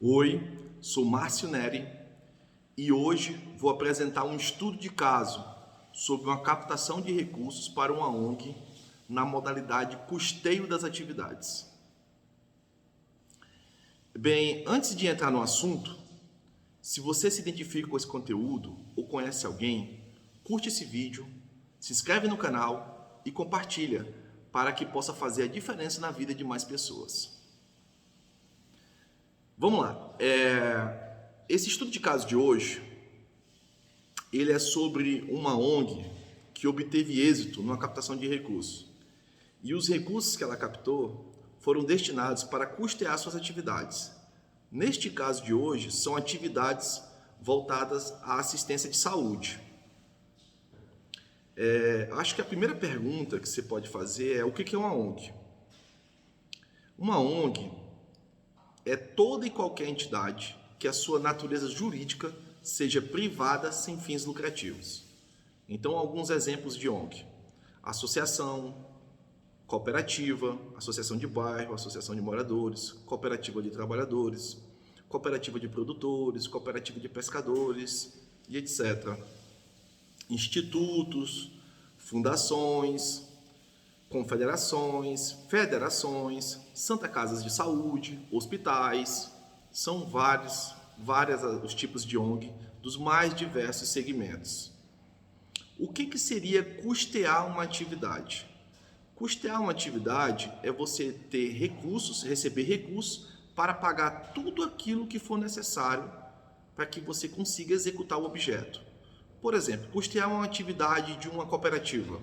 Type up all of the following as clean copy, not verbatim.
Oi, sou Márcio Neri e hoje vou apresentar um estudo de caso sobre uma captação de recursos para uma ONG na modalidade custeio das atividades. Bem, antes de entrar no assunto, se você se identifica com esse conteúdo ou conhece alguém, curte esse vídeo, se inscreve no canal e compartilha para que possa fazer a diferença na vida de mais pessoas. Vamos lá. Esse estudo de caso de hoje, ele é sobre uma ONG que obteve êxito numa captação de recursos. E os recursos que ela captou foram destinados para custear suas atividades. Neste caso de hoje, são atividades voltadas à assistência de saúde. Acho que a primeira pergunta que você pode fazer é: o que é uma ONG? Uma ONG é toda e qualquer entidade que a sua natureza jurídica seja privada sem fins lucrativos. Então, alguns exemplos de ONG: associação, cooperativa, associação de bairro, associação de moradores, cooperativa de trabalhadores, cooperativa de produtores, cooperativa de pescadores e etc. Institutos, fundações, confederações, federações, Santa Casas de Saúde, hospitais. São vários os tipos de ONG dos mais diversos segmentos. O que seria custear uma atividade? Custear uma atividade é você ter recursos, receber recursos para pagar tudo aquilo que for necessário para que você consiga executar o objeto. Por exemplo, custear uma atividade de uma cooperativa.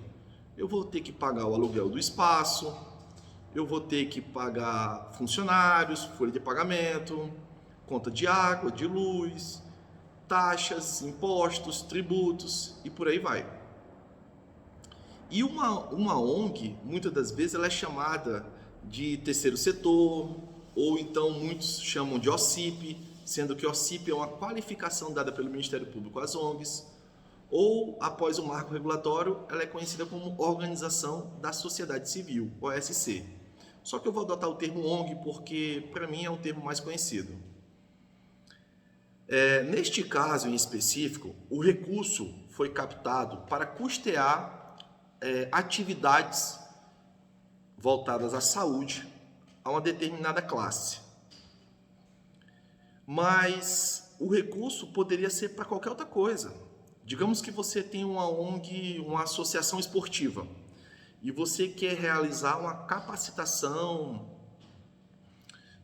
Eu vou ter que pagar o aluguel do espaço, eu vou ter que pagar funcionários, folha de pagamento, conta de água, de luz, taxas, impostos, tributos e por aí vai. E uma ONG, muitas das vezes, ela é chamada de terceiro setor, ou então muitos chamam de OCIP, sendo que OCIP é uma qualificação dada pelo Ministério Público às ONGs, ou, após o marco regulatório, ela é conhecida como Organização da Sociedade Civil, OSC. Só que eu vou adotar o termo ONG porque, para mim, é um termo mais conhecido. Neste caso em específico, o recurso foi captado para custear atividades voltadas à saúde a uma determinada classe. Mas o recurso poderia ser para qualquer outra coisa. Digamos que você tem uma ONG, uma associação esportiva, e você quer realizar uma capacitação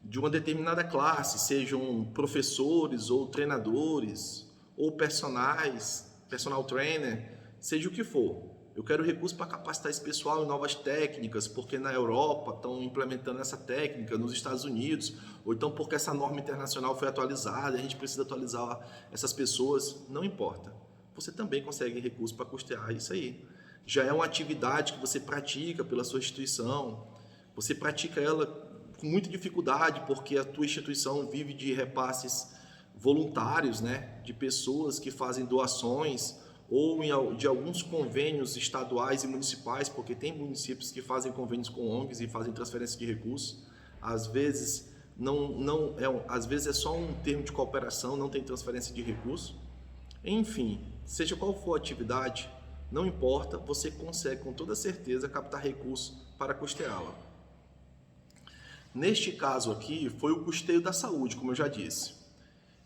de uma determinada classe, sejam professores ou treinadores, ou personal trainer, seja o que for. Eu quero recursos para capacitar esse pessoal em novas técnicas, porque na Europa estão implementando essa técnica, nos Estados Unidos, ou então porque essa norma internacional foi atualizada, a gente precisa atualizar essas pessoas, não importa. Você também consegue recursos para custear isso aí. Já é uma atividade que você pratica pela sua instituição, você pratica ela com muita dificuldade, porque a tua instituição vive de repasses voluntários, né? De pessoas que fazem doações, ou de alguns convênios estaduais e municipais, porque tem municípios que fazem convênios com ONGs e fazem transferência de recursos. Às vezes, às vezes é só um termo de cooperação, não tem transferência de recursos. Enfim, seja qual for a atividade, não importa, você consegue com toda certeza captar recursos para custeá-la. Neste caso aqui, foi o custeio da saúde, como eu já disse.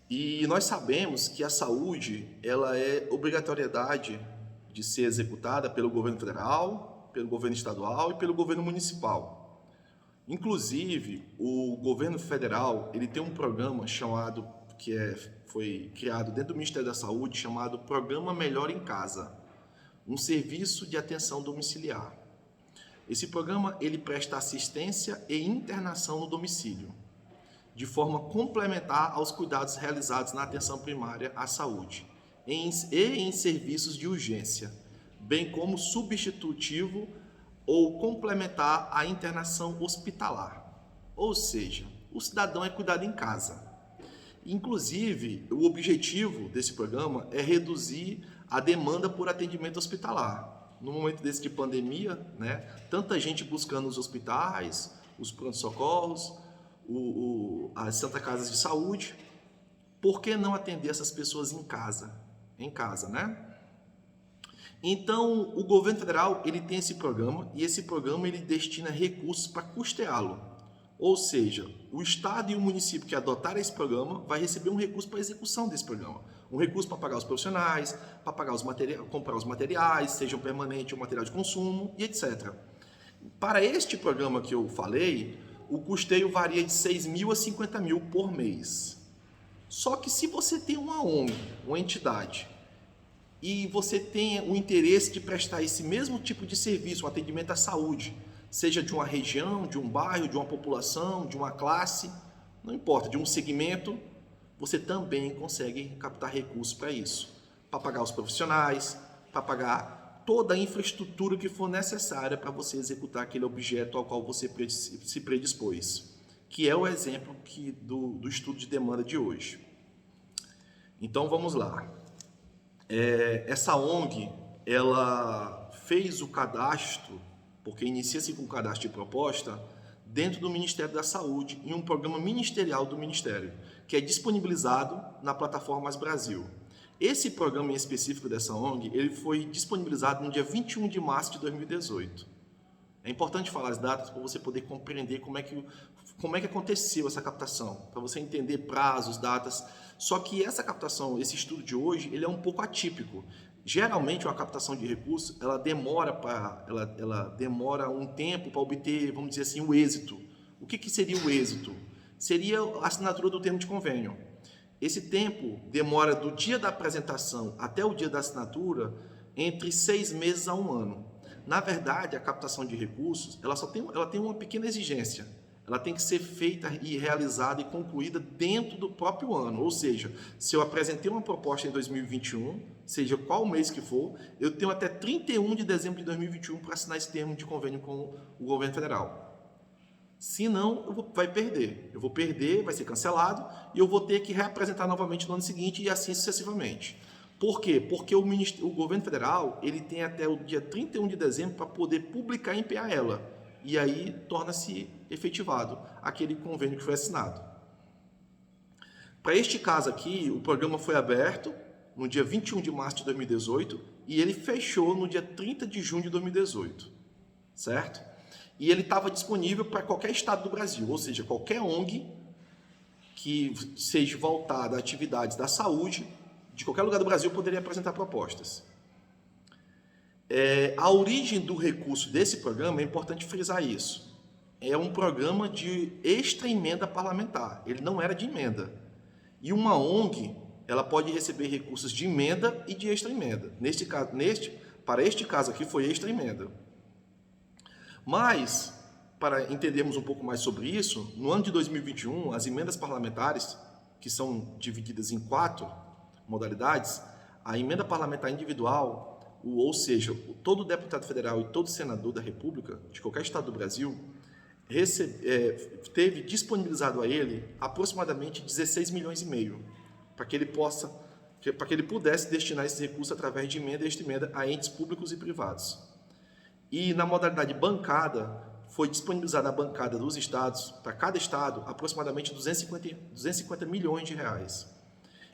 E nós sabemos que a saúde, ela é obrigatoriedade de ser executada pelo governo federal, pelo governo estadual e pelo governo municipal. Inclusive, o governo federal, ele tem um programa chamado, foi criado dentro do Ministério da Saúde, chamado Programa Melhor em Casa, um serviço de atenção domiciliar. Esse programa, ele presta assistência e internação no domicílio, de forma complementar aos cuidados realizados na atenção primária à saúde e em serviços de urgência, bem como substitutivo ou complementar à internação hospitalar. Ou seja, o cidadão é cuidado em casa. Inclusive, o objetivo desse programa é reduzir a demanda por atendimento hospitalar. No momento desse de pandemia, né, tanta gente buscando os hospitais, os pronto-socorros, as Santa Casas de Saúde. Por que não atender essas pessoas em casa? Em casa, né? Então, o governo federal, ele tem esse programa, e esse programa ele destina recursos para custeá-lo. Ou seja, o estado e o município que adotarem esse programa vai receber um recurso para a execução desse programa. Um recurso para pagar os profissionais, para pagar comprar os materiais, sejam permanentes ou material de consumo, e etc. Para este programa que eu falei, o custeio varia de 6 mil a 50 mil por mês. Só que se você tem uma ONG, uma entidade, e você tem o interesse de prestar esse mesmo tipo de serviço, um atendimento à saúde, seja de uma região, de um bairro, de uma população, de uma classe, não importa, de um segmento, você também consegue captar recursos para isso, para pagar os profissionais, para pagar toda a infraestrutura que for necessária para você executar aquele objeto ao qual você se predispôs, que é o exemplo do estudo de demanda de hoje. Então vamos lá. Essa ONG, ela fez o cadastro, porque inicia-se com o cadastro de proposta, dentro do Ministério da Saúde, em um programa ministerial do Ministério, que é disponibilizado na plataforma Mais Brasil. Esse programa em específico dessa ONG, ele foi disponibilizado no dia 21 de março de 2018. É importante falar as datas para você poder compreender como é que aconteceu essa captação, para você entender prazos, datas. Só que essa captação, esse estudo de hoje, ele é um pouco atípico. Geralmente, uma captação de recursos, ela demora um tempo para obter, vamos dizer assim, o êxito. O que seria o êxito? Seria a assinatura do termo de convênio. Esse tempo demora do dia da apresentação até o dia da assinatura entre 6 meses a 1 ano. Na verdade, a captação de recursos, ela tem uma pequena exigência. Ela tem que ser feita e realizada e concluída dentro do próprio ano. Ou seja, se eu apresentei uma proposta em 2021, seja qual mês que for, eu tenho até 31 de dezembro de 2021 para assinar esse termo de convênio com o governo federal. Se não, vai perder. Eu vou perder, vai ser cancelado e eu vou ter que reapresentar novamente no ano seguinte e assim sucessivamente. Por quê? Porque o governo federal ele tem até o dia 31 de dezembro para poder publicar e empenhar ela. E aí torna-se efetivado aquele convênio que foi assinado. Para este caso aqui, o programa foi aberto no dia 21 de março de 2018 e ele fechou no dia 30 de junho de 2018, certo? E ele estava disponível para qualquer estado do Brasil, ou seja, qualquer ONG que seja voltada a atividades da saúde, de qualquer lugar do Brasil poderia apresentar propostas. A origem do recurso desse programa, é importante frisar isso, é um programa de extra emenda parlamentar, ele não era de emenda. E uma ONG, ela pode receber recursos de emenda e de extra emenda. Para este caso aqui foi extra emenda. Mas, para entendermos um pouco mais sobre isso, no ano de 2021, as emendas parlamentares, que são divididas em 4 modalidades, a emenda parlamentar individual, ou seja, todo deputado federal e todo senador da República, de qualquer estado do Brasil, teve disponibilizado a ele aproximadamente 16 milhões e meio, para que ele pudesse destinar esses recursos através de emenda e extra emenda a entes públicos e privados. E na modalidade bancada, foi disponibilizada a bancada dos estados, para cada estado, aproximadamente 250 milhões de reais.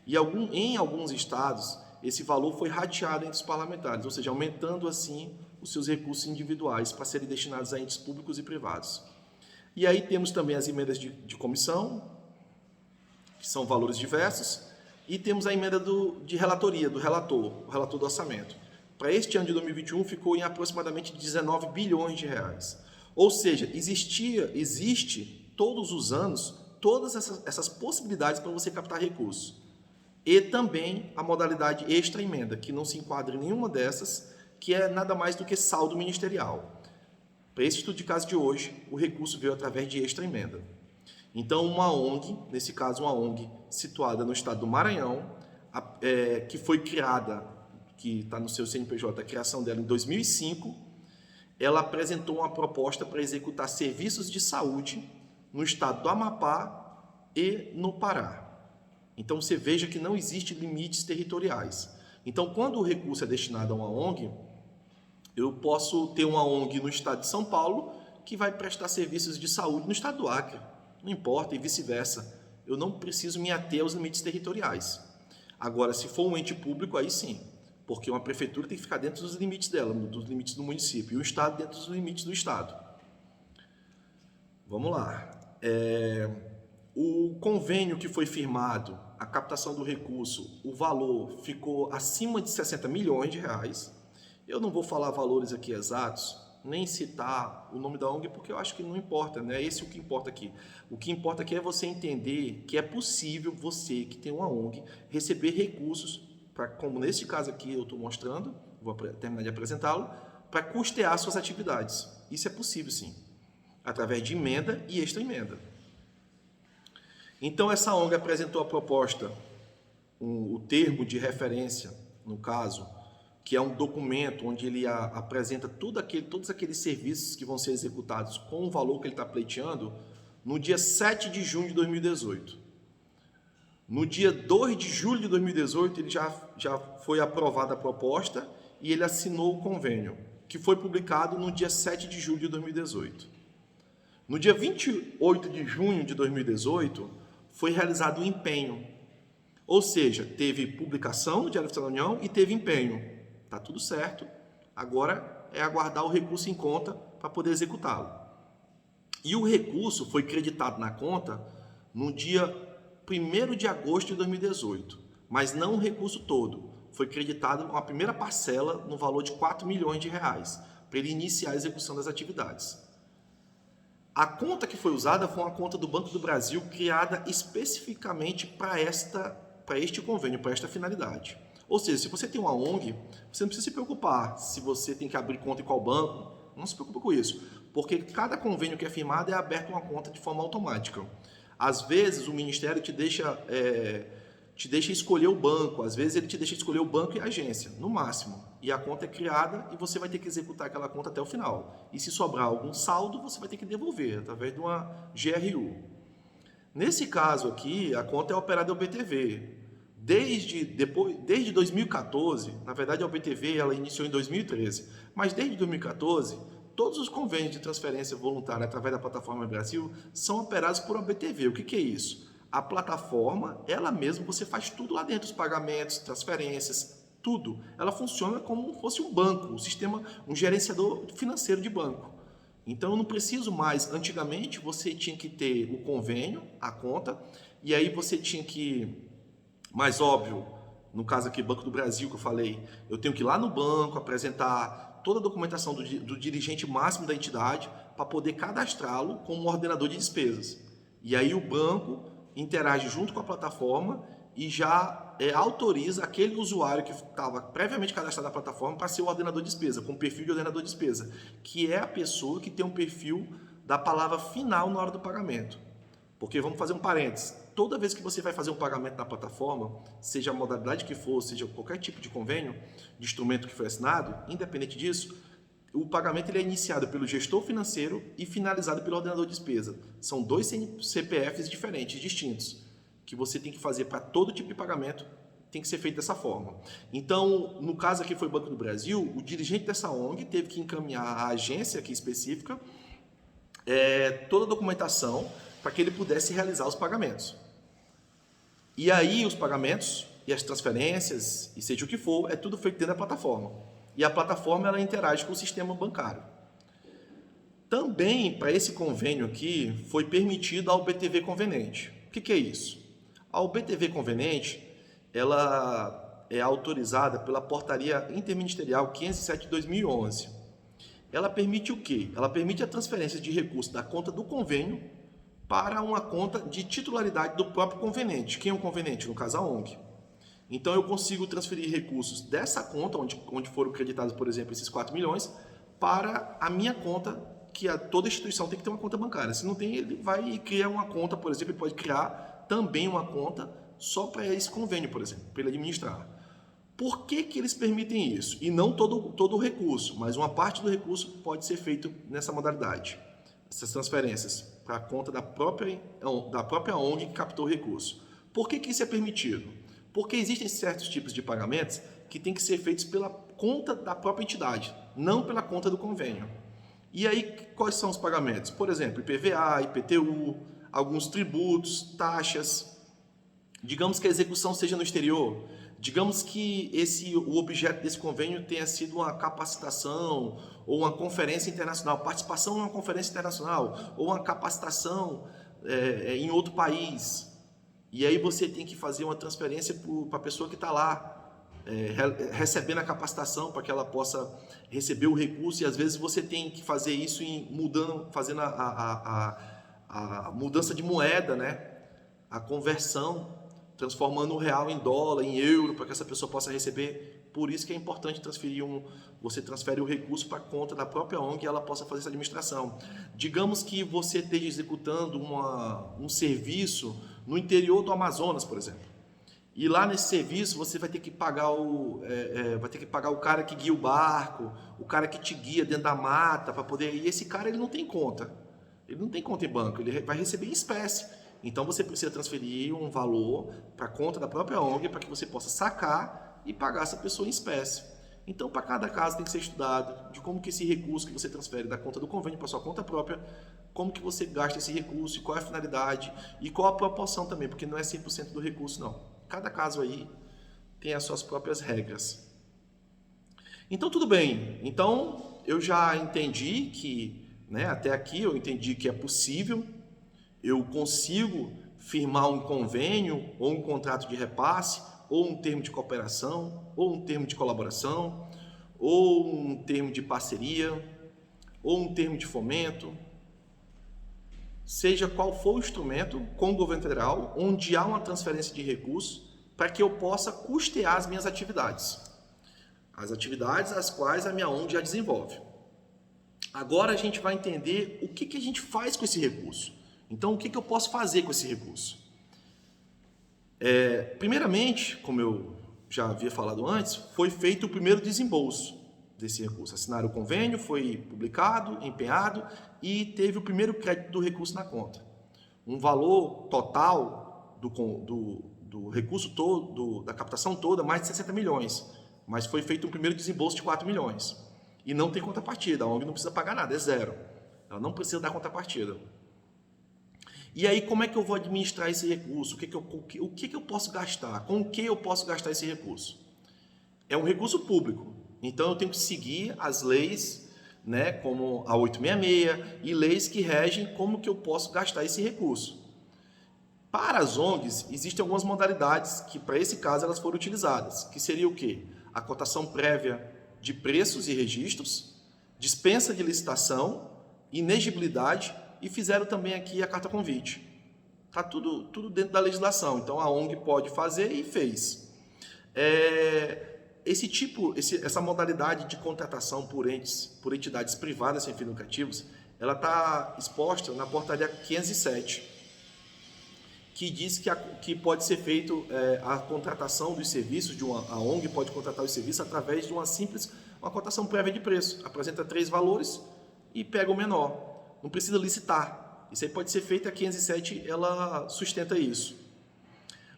E em alguns estados, esse valor foi rateado entre os parlamentares, ou seja, aumentando assim os seus recursos individuais para serem destinados a entes públicos e privados. E aí temos também as emendas de comissão, que são valores diversos, e temos a emenda de relatoria, o relator do orçamento. Para este ano de 2021 ficou em aproximadamente 19 bilhões de reais. Ou seja, existe todos os anos todas essas possibilidades para você captar recursos. E também a modalidade extra emenda, que não se enquadra em nenhuma dessas, que é nada mais do que saldo ministerial. Para esse estudo de caso de hoje, o recurso veio através de extra emenda. Então, uma ONG, nesse caso uma ONG situada no estado do Maranhão, que foi criada, que está no seu CNPJ, a criação dela em 2005, ela apresentou uma proposta para executar serviços de saúde no estado do Amapá e no Pará. Então, você veja que não existe limites territoriais. Então, quando o recurso é destinado a uma ONG, eu posso ter uma ONG no estado de São Paulo que vai prestar serviços de saúde no estado do Acre. Não importa, e vice-versa. Eu não preciso me ater aos limites territoriais. Agora, se for um ente público, aí sim, porque uma prefeitura tem que ficar dentro dos limites dela, dos limites do município, e o Estado dentro dos limites do Estado. Vamos lá. O convênio que foi firmado, a captação do recurso, o valor ficou acima de 60 milhões de reais. Eu não vou falar valores aqui exatos, nem citar o nome da ONG, porque eu acho que não importa, né? Esse é o que importa aqui. O que importa aqui é você entender que é possível você, que tem uma ONG, receber recursos, como nesse caso aqui eu estou mostrando, vou terminar de apresentá-lo, para custear suas atividades. Isso é possível, sim, através de emenda e extra-emenda. Então, essa ONG apresentou a proposta, o termo de referência, no caso, que é um documento onde ele apresenta todos aqueles serviços que vão ser executados com o valor que ele está pleiteando, no dia 7 de junho de 2018. No dia 2 de julho de 2018, ele já foi aprovada a proposta e ele assinou o convênio, que foi publicado no dia 7 de julho de 2018. No dia 28 de junho de 2018, foi realizado o empenho. Ou seja, teve publicação no Diário Oficial da União e teve empenho. Está tudo certo. Agora é aguardar o recurso em conta para poder executá-lo. E o recurso foi creditado na conta no dia 1º de agosto de 2018. Mas não o recurso todo. Foi creditado uma primeira parcela no valor de 4 milhões de reais para ele iniciar a execução das atividades. A conta que foi usada foi uma conta do Banco do Brasil criada especificamente para este convênio, para esta finalidade. Ou seja, se você tem uma ONG, você não precisa se preocupar se você tem que abrir conta em qual banco, não se preocupe com isso, porque cada convênio que é firmado é aberto uma conta de forma automática. Às vezes o Ministério te deixa escolher o banco, às vezes ele te deixa escolher o banco e a agência, no máximo. E a conta é criada e você vai ter que executar aquela conta até o final. E se sobrar algum saldo, você vai ter que devolver através de uma GRU. Nesse caso aqui, a conta é operada ao BTV. Desde 2014, na verdade a OBTV ela iniciou em 2013, mas desde 2014, todos os convênios de transferência voluntária através da plataforma Brasil são operados por OBTV. O que é isso? A plataforma, ela mesma, você faz tudo lá dentro, os pagamentos, transferências, tudo. Ela funciona como se fosse um banco, um sistema, um gerenciador financeiro de banco. Então eu não preciso mais, antigamente você tinha que ter o convênio, a conta, e aí você tinha que, mais óbvio, no caso aqui Banco do Brasil que eu falei, eu tenho que ir lá no banco, apresentar toda a documentação do dirigente máximo da entidade para poder cadastrá-lo como ordenador de despesas. E aí o banco interage junto com a plataforma e já autoriza aquele usuário que estava previamente cadastrado na plataforma para ser o ordenador de despesa, com o perfil de ordenador de despesa, que é a pessoa que tem um perfil da palavra final na hora do pagamento. Porque vamos fazer um parênteses, toda vez que você vai fazer um pagamento na plataforma, seja a modalidade que for, seja qualquer tipo de convênio, de instrumento que foi assinado, independente disso, o pagamento ele é iniciado pelo gestor financeiro e finalizado pelo ordenador de despesa. São dois CPFs diferentes, distintos, que você tem que fazer para todo tipo de pagamento, tem que ser feito dessa forma. Então, no caso aqui foi o Banco do Brasil, o dirigente dessa ONG teve que encaminhar à agência aqui específica toda a documentação para que ele pudesse realizar os pagamentos. E aí os pagamentos e as transferências, e seja o que for, é tudo feito dentro da plataforma. E a plataforma ela interage com o sistema bancário. Também, para esse convênio aqui, foi permitido a OBTV conveniente. O que é isso? A OBTV conveniente, ela é autorizada pela Portaria Interministerial 507 de 2011. Ela permite o quê? Ela permite a transferência de recursos da conta do convênio para uma conta de titularidade do próprio conveniente. Quem é o conveniente? No caso, a ONG. Então, eu consigo transferir recursos dessa conta, onde foram creditados, por exemplo, esses 4 milhões, para a minha conta, que toda instituição tem que ter uma conta bancária. Se não tem, ele vai e cria uma conta, por exemplo, ele pode criar também uma conta só para esse convênio, por exemplo, para ele administrar. Por que eles permitem isso? E não todo o recurso, mas uma parte do recurso pode ser feito nessa modalidade. Essas transferências para a conta da própria ONG que captou o recurso. Por que isso é permitido? Porque existem certos tipos de pagamentos que têm que ser feitos pela conta da própria entidade, não pela conta do convênio. E aí, quais são os pagamentos? Por exemplo, IPVA, IPTU, alguns tributos, taxas. Digamos que a execução seja no exterior. Digamos que o objeto desse convênio tenha sido uma capacitação ou uma conferência internacional, participação em uma conferência internacional ou uma capacitação em outro país. E aí você tem que fazer uma transferência para a pessoa que está lá, recebendo a capacitação para que ela possa receber o recurso, e às vezes você tem que fazer isso fazendo a mudança de moeda, né? A conversão, transformando o real em dólar, em euro, para que essa pessoa possa receber. Por isso que é importante você transfere o recurso para a conta da própria ONG e ela possa fazer essa administração. Digamos que você esteja executando um serviço no interior do Amazonas, por exemplo. E lá nesse serviço você vai ter que pagar o cara que guia o barco, o cara que te guia dentro da mata para poder. E esse cara ele não tem conta. Ele não tem conta em banco, ele vai receber em espécie. Então você precisa transferir um valor para a conta da própria ONG para que você possa sacar e pagar essa pessoa em espécie. Então, para cada caso tem que ser estudado de como que esse recurso que você transfere da conta do convênio para sua conta própria, como que você gasta esse recurso, qual é a finalidade e qual a proporção também, porque não é 100% do recurso não. Cada caso aí tem as suas próprias regras. Então, tudo bem. Então, eu já entendi que, até aqui eu entendi que é possível, eu consigo firmar um convênio ou um contrato de repasse, ou um termo de cooperação, ou um termo de colaboração, ou um termo de parceria, ou um termo de fomento, seja qual for o instrumento com o governo federal, onde há uma transferência de recursos para que eu possa custear as minhas atividades. As atividades as quais a minha ONG já desenvolve. Agora a gente vai entender o que a gente faz com esse recurso. Então, o que eu posso fazer com esse recurso? Primeiramente, como eu já havia falado antes, foi feito o primeiro desembolso desse recurso. Assinaram o convênio, foi publicado, empenhado e teve o primeiro crédito do recurso na conta. Um valor total do recurso todo, da captação toda, mais de 60 milhões. Mas foi feito um primeiro desembolso de 4 milhões. E não tem contrapartida, a ONG não precisa pagar nada, é zero. Ela não precisa dar contrapartida. E aí, como é que eu vou administrar esse recurso? O que eu posso gastar? Com o que eu posso gastar esse recurso? É um recurso público, então eu tenho que seguir as leis, como a 866 e leis que regem como que eu posso gastar esse recurso. Para as ONGs, existem algumas modalidades que, para esse caso, elas foram utilizadas, que seria o quê? A cotação prévia de preços e registros, dispensa de licitação, inegibilidade, e fizeram também aqui a carta convite. Está tudo dentro da legislação, então a ONG pode fazer e fez. Essa modalidade de contratação por entidades privadas sem fins lucrativos, ela está exposta na portaria 507, que diz que pode ser feito a contratação dos serviços, a ONG pode contratar os serviços através de uma cotação prévia de preço. Apresenta 3 valores e pega o menor. Não precisa licitar. Isso aí pode ser feito, a 507 ela sustenta isso.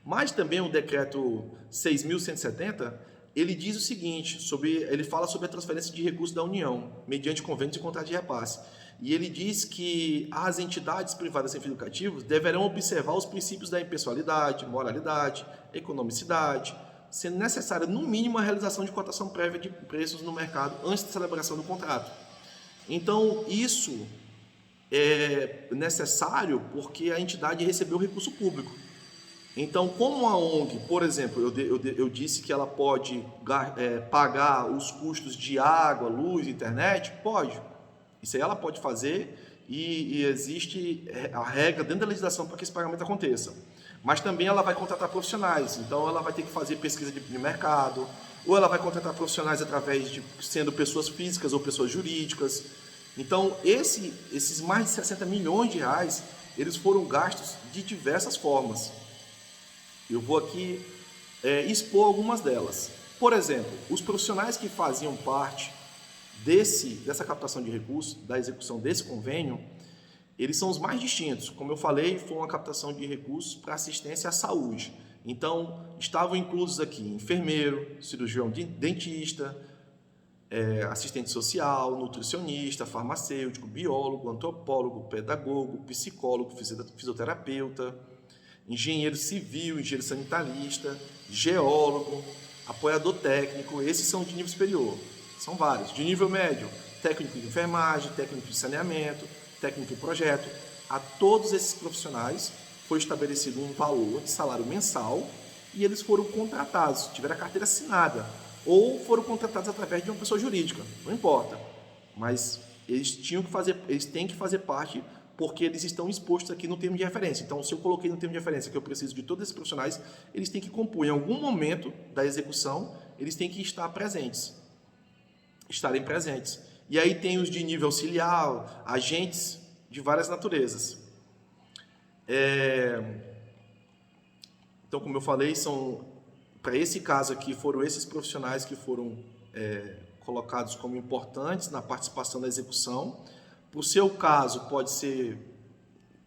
Mas também o decreto 6.170, ele diz o seguinte, ele fala sobre a transferência de recursos da União, mediante convênios e contratos de repasse. E ele diz que as entidades privadas sem fins lucrativos deverão observar os princípios da impessoalidade, moralidade, economicidade, sendo necessária, no mínimo, a realização de cotação prévia de preços no mercado antes da celebração do contrato. Então, isso é necessário porque a entidade recebeu recurso público. Então, como a ONG, por exemplo, eu disse que ela pode pagar os custos de água, luz, internet, pode. Isso aí ela pode fazer e existe a regra dentro da legislação para que esse pagamento aconteça. Mas também ela vai contratar profissionais, então ela vai ter que fazer pesquisa de mercado, ou ela vai contratar profissionais sendo pessoas físicas ou pessoas jurídicas. Então, esses mais de 60 milhões de reais, eles foram gastos de diversas formas. Eu vou aqui expor algumas delas. Por exemplo, os profissionais que faziam parte dessa captação de recursos, da execução desse convênio, eles são os mais distintos. Como eu falei, foi uma captação de recursos para assistência à saúde. Então, estavam inclusos aqui enfermeiro, cirurgião dentista, assistente social, nutricionista, farmacêutico, biólogo, antropólogo, pedagogo, psicólogo, fisioterapeuta, engenheiro civil, engenheiro sanitarista, geólogo, apoiador técnico. Esses são de nível superior, são vários. De nível médio, técnico de enfermagem, técnico de saneamento, técnico de projeto. A todos esses profissionais foi estabelecido um valor de salário mensal e eles foram contratados, tiveram a carteira assinada, ou foram contratados através de uma pessoa jurídica, não importa. Mas eles têm que fazer parte, porque eles estão expostos aqui no termo de referência. Então, se eu coloquei no termo de referência que eu preciso de todos esses profissionais, eles têm que compor. Em algum momento da execução, eles têm que estarem presentes. E aí tem os de nível auxiliar, agentes de várias naturezas. Então, como eu falei, para esse caso aqui, foram esses profissionais que foram colocados como importantes na participação da execução. Para o seu caso, pode ser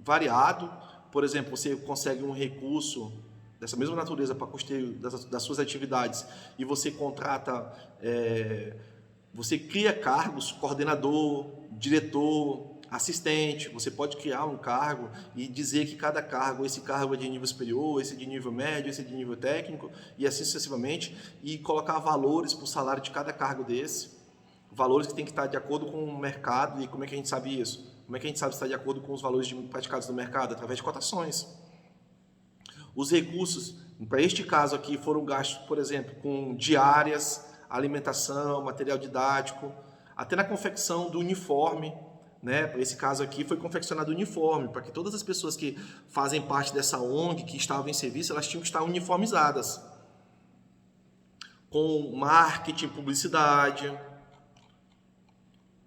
variado. Por exemplo, você consegue um recurso dessa mesma natureza para custeio das suas atividades e você contrata, você cria cargos, coordenador, diretor, assistente. Você pode criar um cargo e dizer que cada cargo, esse cargo é de nível superior, esse é de nível médio, esse é de nível técnico, e assim sucessivamente, e colocar valores para o salário de cada cargo desse, valores que tem que estar de acordo com o mercado. E como é que a gente sabe isso? Como é que a gente sabe se está de acordo com os valores praticados no mercado? Através de cotações. Os recursos, para este caso aqui, foram gastos, por exemplo, com diárias, alimentação, material didático, até na confecção do uniforme. Para esse caso aqui, foi confeccionado o uniforme, para que todas as pessoas que fazem parte dessa ONG, que estavam em serviço, elas tinham que estar uniformizadas, com marketing, publicidade.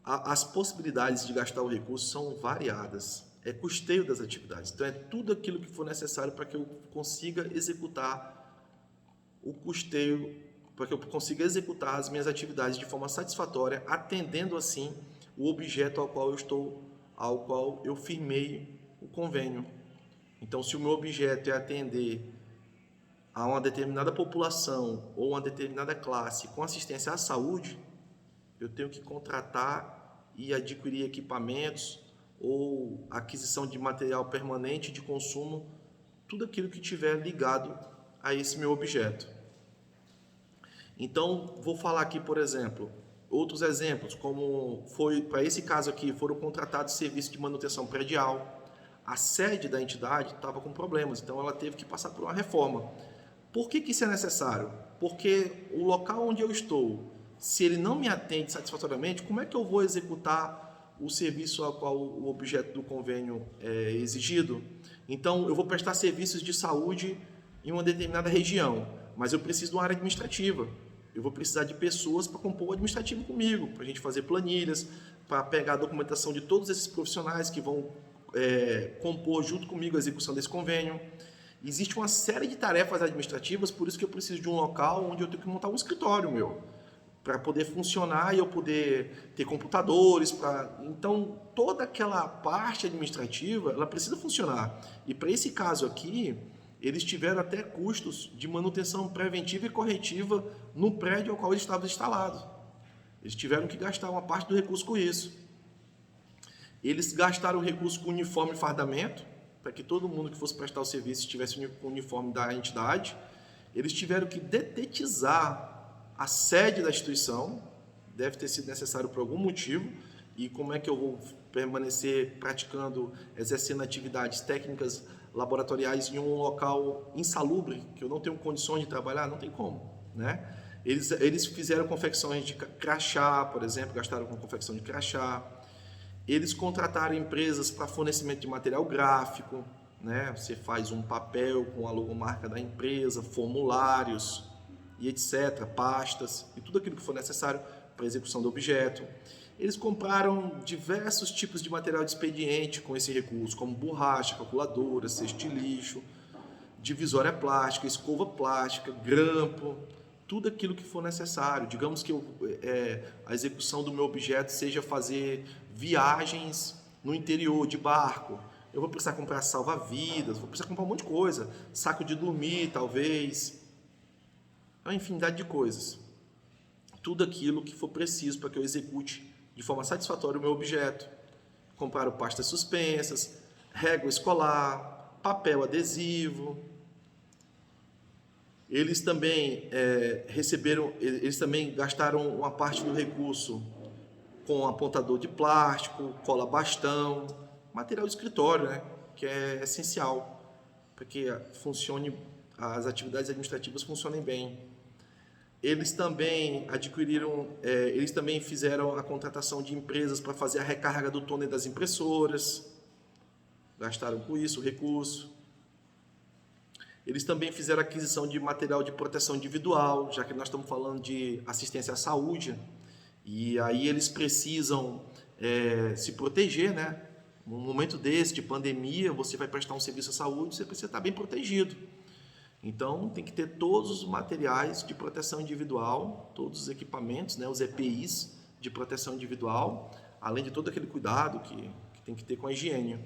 As possibilidades de gastar o recurso são variadas, é custeio das atividades, então é tudo aquilo que for necessário para que eu consiga executar o custeio, para que eu consiga executar as minhas atividades de forma satisfatória, atendendo assim o objeto ao qual eu firmei o convênio. Então, se o meu objeto é atender a uma determinada população ou uma determinada classe com assistência à saúde, eu tenho que contratar e adquirir equipamentos ou aquisição de material permanente de consumo, tudo aquilo que tiver ligado a esse meu objeto. Então, vou falar aqui, por exemplo, outros exemplos, como foi para esse caso aqui, foram contratados serviços de manutenção predial. A sede da entidade estava com problemas, então ela teve que passar por uma reforma. Por que isso é necessário? Porque o local onde eu estou, se ele não me atende satisfatoriamente, como é que eu vou executar o serviço ao qual o objeto do convênio é exigido? Então, eu vou prestar serviços de saúde em uma determinada região, mas eu preciso de uma área administrativa. Eu vou precisar de pessoas para compor o administrativo comigo, para a gente fazer planilhas, para pegar a documentação de todos esses profissionais que vão compor junto comigo a execução desse convênio. Existe uma série de tarefas administrativas, por isso que eu preciso de um local onde eu tenho que montar um escritório meu, para poder funcionar e eu poder ter computadores. Então, toda aquela parte administrativa, ela precisa funcionar. E para esse caso aqui, eles tiveram até custos de manutenção preventiva e corretiva no prédio ao qual eles estavam instalados. Eles tiveram que gastar uma parte do recurso com isso. Eles gastaram o recurso com uniforme e fardamento, para que todo mundo que fosse prestar o serviço estivesse com o uniforme da entidade. Eles tiveram que detetizar a sede da instituição, deve ter sido necessário por algum motivo, e como é que eu vou permanecer praticando, exercendo atividades técnicas laboratoriais em um local insalubre, que eu não tenho condições de trabalhar? Não tem como, né? Eles fizeram confecções de crachá, por exemplo, gastaram com confecção de crachá. Eles contrataram empresas para fornecimento de material gráfico, né? Você faz um papel com a logomarca da empresa, formulários e etc., pastas e tudo aquilo que for necessário para a execução do objeto. Eles compraram diversos tipos de material de expediente com esse recurso, como borracha, calculadora, cesto de lixo, divisória plástica, escova plástica, grampo, tudo aquilo que for necessário. Digamos que a execução do meu objeto seja fazer viagens no interior de barco. Eu vou precisar comprar salva-vidas, vou precisar comprar um monte de coisa, saco de dormir, talvez, uma infinidade de coisas. tudo aquilo que for preciso para que eu execute de forma satisfatória o meu objeto. Compraram pastas suspensas, régua escolar, papel adesivo. Eles também eles também gastaram uma parte do recurso com apontador de plástico, cola bastão, material de escritório, né, que é essencial para que as atividades administrativas funcionem bem. Eles também eles também fizeram a contratação de empresas para fazer a recarga do toner das impressoras, gastaram com isso o recurso. Eles também fizeram a aquisição de material de proteção individual, já que nós estamos falando de assistência à saúde, e aí eles precisam se proteger, né? Num momento desse, de pandemia, você vai prestar um serviço à saúde, você precisa estar bem protegido. Então, tem que ter todos os materiais de proteção individual, todos os equipamentos, né, os EPIs de proteção individual, além de todo aquele cuidado que tem que ter com a higiene.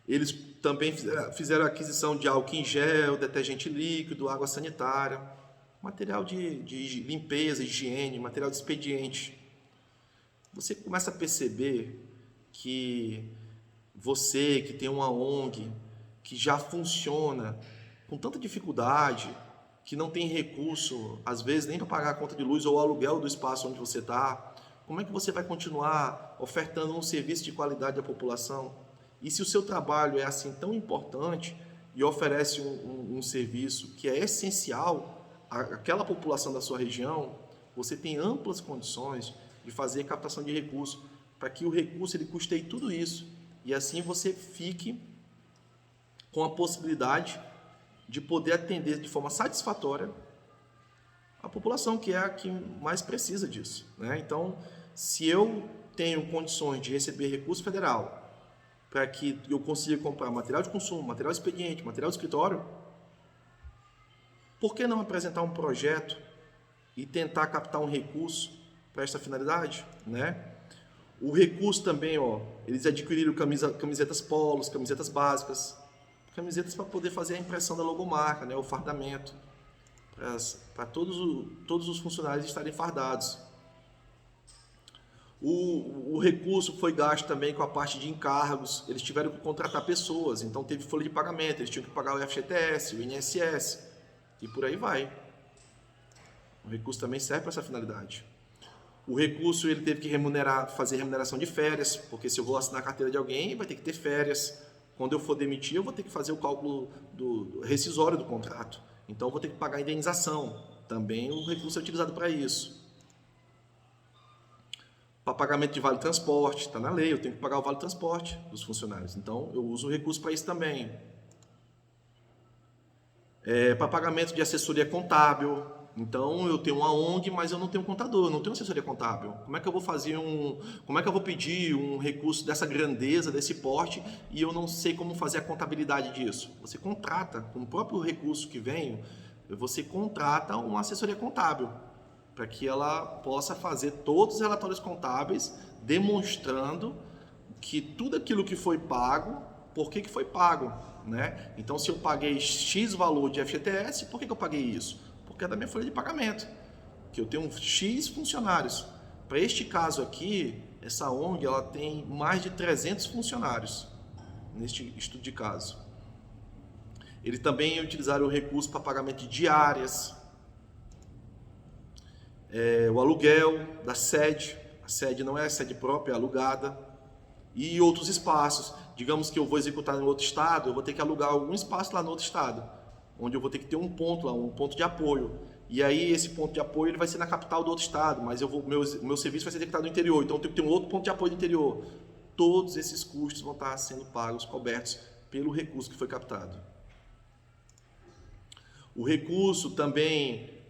Eles também fizeram a aquisição de álcool em gel, detergente líquido, água sanitária, material de limpeza, higiene, material de expediente. Você começa a perceber que você que tem uma ONG, que já funciona com tanta dificuldade, que não tem recurso, às vezes nem para pagar a conta de luz ou o aluguel do espaço onde você está, como é que você vai continuar ofertando um serviço de qualidade à população? E se o seu trabalho é assim tão importante e oferece um serviço que é essencial àquela população da sua região, você tem amplas condições de fazer captação de recursos para que o recurso ele custeie tudo isso e assim você fique com a possibilidade de poder atender de forma satisfatória a população, que é a que mais precisa disso, né? Então, se eu tenho condições de receber recurso federal para que eu consiga comprar material de consumo, material de expediente, material de escritório, por que não apresentar um projeto e tentar captar um recurso para essa finalidade, né? O recurso também, eles adquiriram camisetas polos, camisetas básicas, camisetas para poder fazer a impressão da logomarca, né, o fardamento, para todos os funcionários estarem fardados. O recurso foi gasto também com a parte de encargos, eles tiveram que contratar pessoas, então teve folha de pagamento, eles tinham que pagar o FGTS, o INSS, e por aí vai. O recurso também serve para essa finalidade. O recurso ele teve que fazer remuneração de férias, porque se eu vou assinar a carteira de alguém, vai ter que ter férias. Quando eu for demitir, eu vou ter que fazer o cálculo do rescisório do contrato. Então, eu vou ter que pagar a indenização. Também o recurso é utilizado para isso. Para pagamento de vale-transporte, está na lei, eu tenho que pagar o vale-transporte dos funcionários. Então, eu uso o recurso para isso também. Para pagamento de assessoria contábil. Então, eu tenho uma ONG, mas eu não tenho contador, eu não tenho assessoria contábil. Como é que eu vou como é que eu vou pedir um recurso dessa grandeza, desse porte, e eu não sei como fazer a contabilidade disso? Você contrata, com o próprio recurso que vem, você contrata uma assessoria contábil, para que ela possa fazer todos os relatórios contábeis, demonstrando que tudo aquilo que foi pago, por que foi pago, né? Então, se eu paguei X valor de FGTS, por que eu paguei isso? Porque é da minha folha de pagamento, que eu tenho X funcionários. Para este caso aqui, essa ONG ela tem mais de 300 funcionários neste estudo de caso. Eles também utilizaram o recurso para pagamento de diárias, o aluguel da sede, a sede não é a sede própria, é alugada, e outros espaços. Digamos que eu vou executar em outro estado, eu vou ter que alugar algum espaço lá no outro estado, onde eu vou ter que ter um ponto lá, um ponto de apoio. E aí esse ponto de apoio ele vai ser na capital do outro estado, mas meu serviço vai ser executado no interior, então eu tenho que ter um outro ponto de apoio no interior. Todos esses custos vão estar sendo pagos, cobertos pelo recurso que foi captado. O recurso também,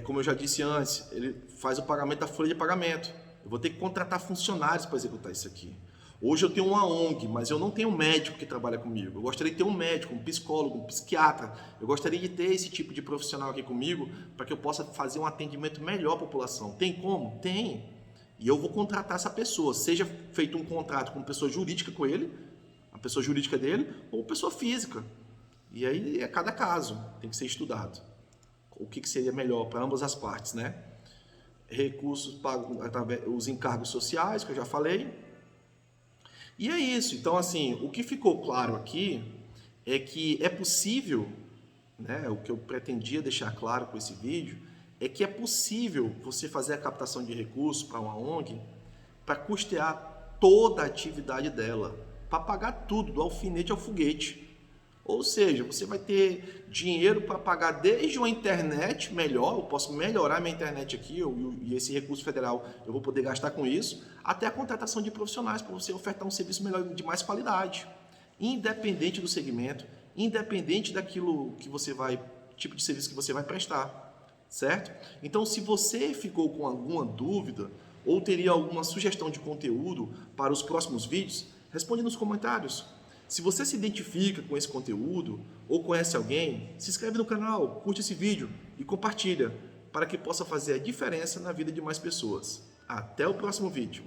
como eu já disse antes, ele faz o pagamento da folha de pagamento. Eu vou ter que contratar funcionários para executar isso aqui. Hoje eu tenho uma ONG, mas eu não tenho um médico que trabalha comigo. Eu gostaria de ter um médico, um psicólogo, um psiquiatra. Eu gostaria de ter esse tipo de profissional aqui comigo para que eu possa fazer um atendimento melhor à população. Tem como? Tem. E eu vou contratar essa pessoa, seja feito um contrato com pessoa jurídica com ele, a pessoa jurídica dele, ou pessoa física. E aí é cada caso, tem que ser estudado. o que seria melhor para ambas as partes, né? Recursos pagos através os encargos sociais, que eu já falei. E é isso. Então, assim, o que ficou claro aqui é que é possível, né? O que eu pretendia deixar claro com esse vídeo é que é possível você fazer a captação de recursos para uma ONG para custear toda a atividade dela, para pagar tudo, do alfinete ao foguete. Ou seja, você vai ter dinheiro para pagar desde uma internet melhor, eu posso melhorar minha internet aqui, e esse recurso federal eu vou poder gastar com isso, até a contratação de profissionais para você ofertar um serviço melhor, de mais qualidade, independente do segmento, independente daquilo que você vai, tipo de serviço que você vai prestar, certo? Então, se você ficou com alguma dúvida ou teria alguma sugestão de conteúdo para os próximos vídeos, responde nos comentários. Se você se identifica com esse conteúdo ou conhece alguém, se inscreve no canal, curte esse vídeo e compartilha para que possa fazer a diferença na vida de mais pessoas. Até o próximo vídeo.